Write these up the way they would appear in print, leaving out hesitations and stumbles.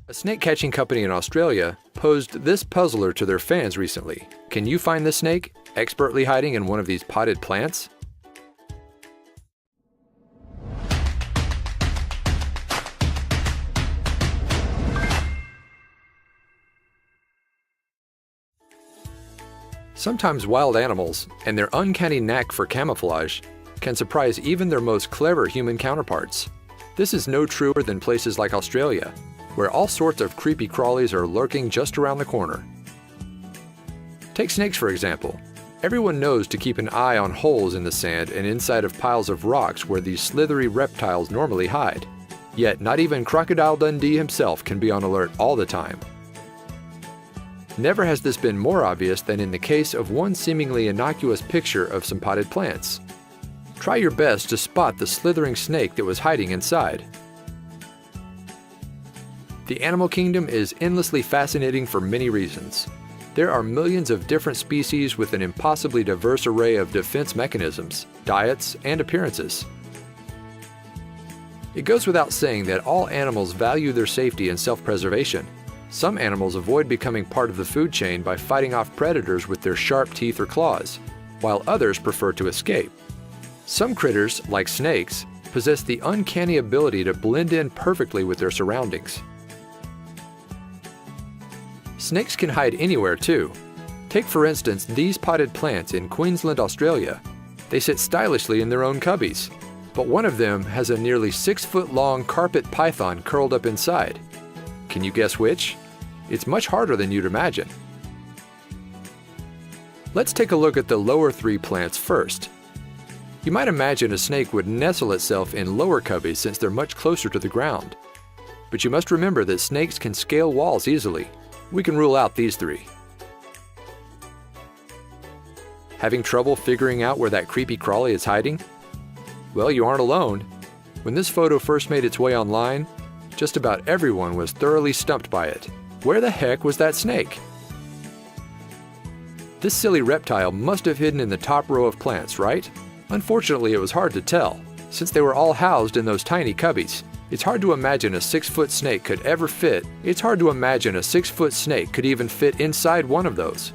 A snake catching company in Australia posed this puzzler to their fans recently. Can you find this snake expertly hiding in one of these potted plants? Sometimes wild animals, and their uncanny knack for camouflage, can surprise even their most clever human counterparts. This is no truer than places like Australia, where all sorts of creepy crawlies are lurking just around the corner. Take snakes for example. Everyone knows to keep an eye on holes in the sand and inside of piles of rocks where these slithery reptiles normally hide. Yet not even Crocodile Dundee himself can be on alert all the time. Never has this been more obvious than in the case of one seemingly innocuous picture of some potted plants. Try your best to spot the slithering snake that was hiding inside. The animal kingdom is endlessly fascinating for many reasons. There are millions of different species with an impossibly diverse array of defense mechanisms, diets, and appearances. It goes without saying that all animals value their safety and self-preservation. Some animals avoid becoming part of the food chain by fighting off predators with their sharp teeth or claws, while others prefer to escape. Some critters, like snakes, possess the uncanny ability to blend in perfectly with their surroundings. Snakes can hide anywhere too. Take for instance these potted plants in Queensland, Australia. They sit stylishly in their own cubbies, but one of them has a nearly 6-foot-long carpet python curled up inside. Can you guess which? It's much harder than you'd imagine. Let's take a look at the lower three plants first. You might imagine a snake would nestle itself in lower cubbies since they're much closer to the ground. But you must remember that snakes can scale walls easily. We can rule out these three. Having trouble figuring out where that creepy crawly is hiding? Well, you aren't alone. When this photo first made its way online, just about everyone was thoroughly stumped by it. Where the heck was that snake? This silly reptile must have hidden in the top row of plants, right? Unfortunately, it was hard to tell, since they were all housed in those tiny cubbies. It's hard to imagine a 6-foot snake could ever fit. It's hard to imagine a 6-foot snake could even fit inside one of those.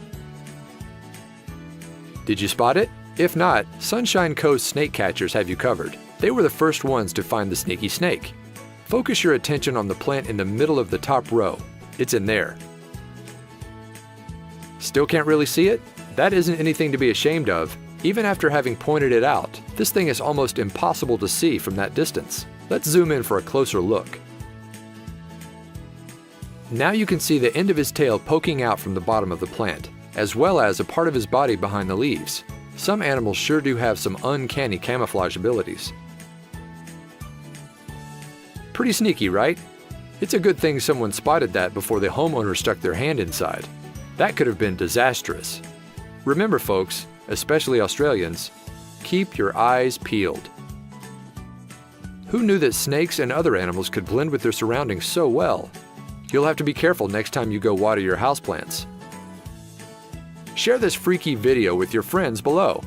Did you spot it? If not, Sunshine Coast snake catchers have you covered. They were the first ones to find the sneaky snake. Focus your attention on the plant in the middle of the top row. It's in there. Still can't really see it? That isn't anything to be ashamed of. Even after having pointed it out, this thing is almost impossible to see from that distance. Let's zoom in for a closer look. Now you can see the end of his tail poking out from the bottom of the plant, as well as a part of his body behind the leaves. Some animals sure do have some uncanny camouflage abilities. Pretty sneaky, right? It's a good thing someone spotted that before the homeowner stuck their hand inside. That could have been disastrous. Remember folks, especially Australians, keep your eyes peeled. Who knew that snakes and other animals could blend with their surroundings so well? You'll have to be careful next time you go water your houseplants. Share this freaky video with your friends below.